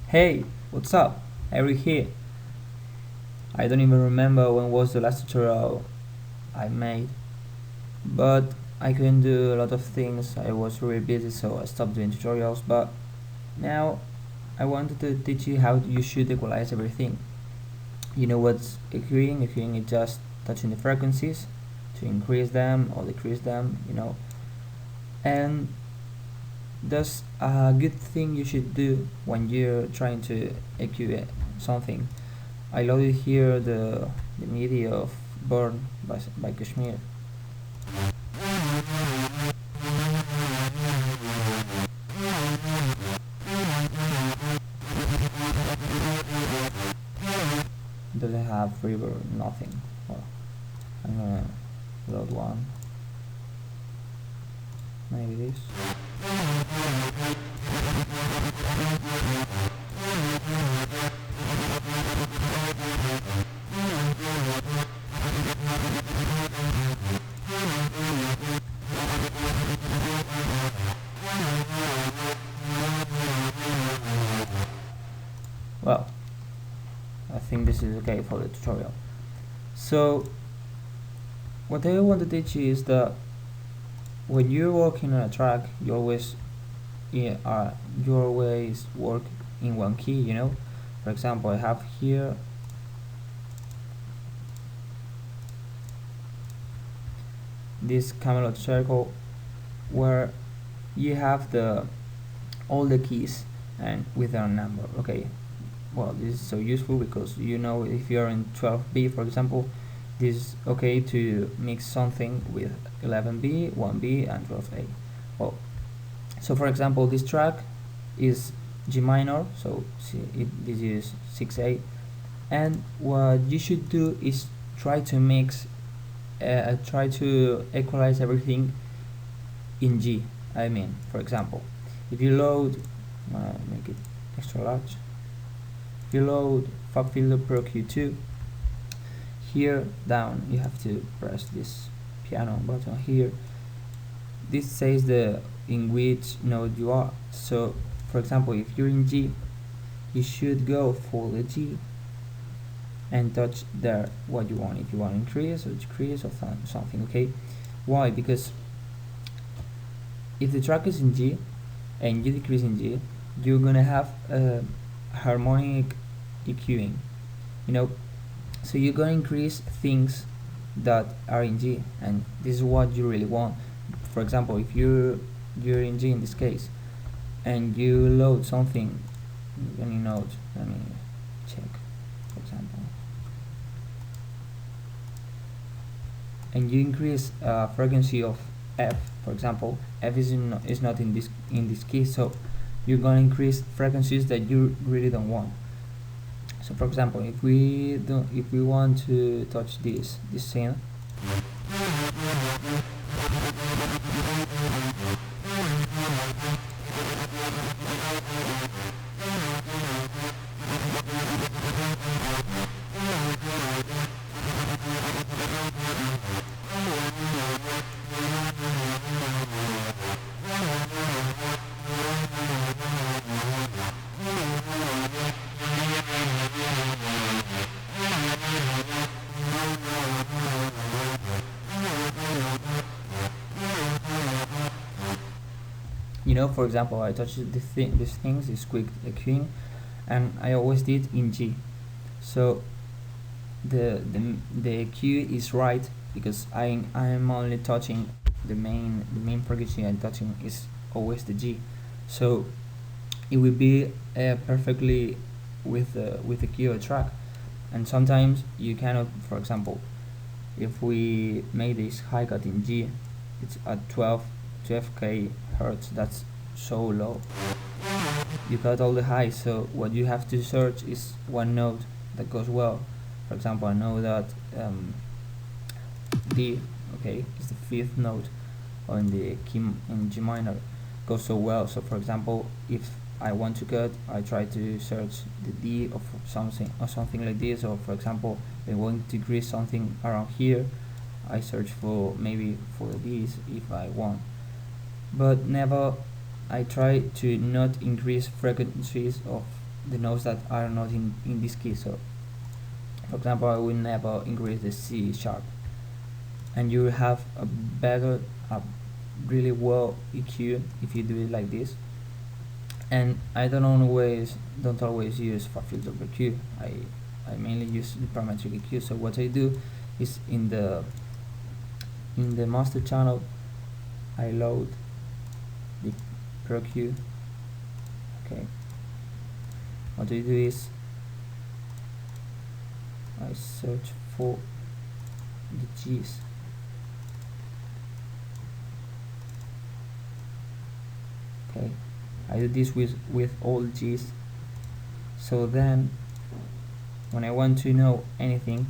Hey, what's up? Harry here. I don't even remember when was the last tutorial I made, but I couldn't do a lot of things. I was really busy, so I stopped doing tutorials. But now I wanted to teach you how you should equalize everything. You know what's EQing? EQing is just touching the frequencies to increase them or decrease them. And that's a good thing you should do when you're trying to EQ something. I loaded here the MIDI of Burn by Kashmir. Doesn't have reverb, nothing. Well, I'm gonna load one. Maybe this. Well, I think this is okay for the tutorial. So what I want to teach you is that when you're working on a track, you always work in one key. For example, I have here this camelot circle where you have all the keys and with their number. Okay, well, this is so useful because if you're in 12B, for example, this is okay to mix something with 11B, 1B, and 12A. Well, so for example, this track is G minor, so this is 6A, and what you should do is try to equalize everything in G. I mean, for example, if you load, make it extra large. If you load FabFilter Pro Q2, here down you have to press this piano button here. This says in which note you are. So for example, if you're in G, you should go for the G and touch there what you want. If you want to increase or decrease or something, okay? Why? Because if the track is in G and you decrease in G, you're gonna have harmonic EQing, so you're gonna increase things that are in G, and this is what you really want. For example, if you're in G in this case and you load something, any note, let me check, for example, and you increase frequency of F, for example, F is not in this key, so you're going to increase frequencies that you really don't want. So for example, if we want to touch this synth, for example, I touched these things, this quick EQing, and I always did in G. So the EQ is right because I'm only touching the main frequency I'm touching is always the G. So it will be perfectly with the key of track. And sometimes you cannot. For example, if we made this high cut in G, it's at 12k hertz. That's so low. You cut all the highs, so what you have to search is one note that goes well. For example, I know that D, okay, is the 5th note on the key in G minor, goes so well. So for example, if I want to cut, I try to search the D of something like this, or for example, I want to decrease something around here, I search for maybe for these if I want, but never I try to not increase frequencies of the notes that are not in this key. So for example, I will never increase the C sharp, and you will have a better, really well EQ if you do it like this. And I don't always use for filter per Q. I mainly use the parametric EQ. So what I do is in the master channel, I load the per Q. Okay. What I do is I search for the G's. Okay, I do this with all G's. So then when I want to know anything,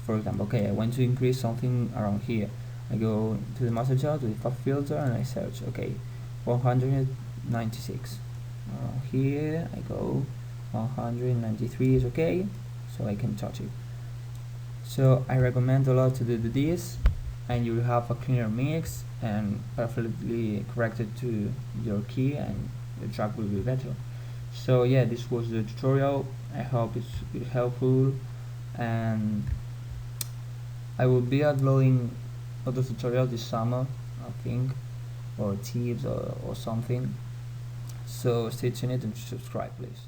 for example, okay, I want to increase something around here, I go to the master chart with a filter and I search, okay, 196. Here I go 193 is okay, so I can touch it. So I recommend a lot to do this, and you will have a cleaner mix and perfectly corrected to your key, and the track will be better. So yeah, this was the tutorial. I hope it's helpful, and I will be uploading other tutorials this summer, I think, or tips or something. So stay tuned and subscribe, please.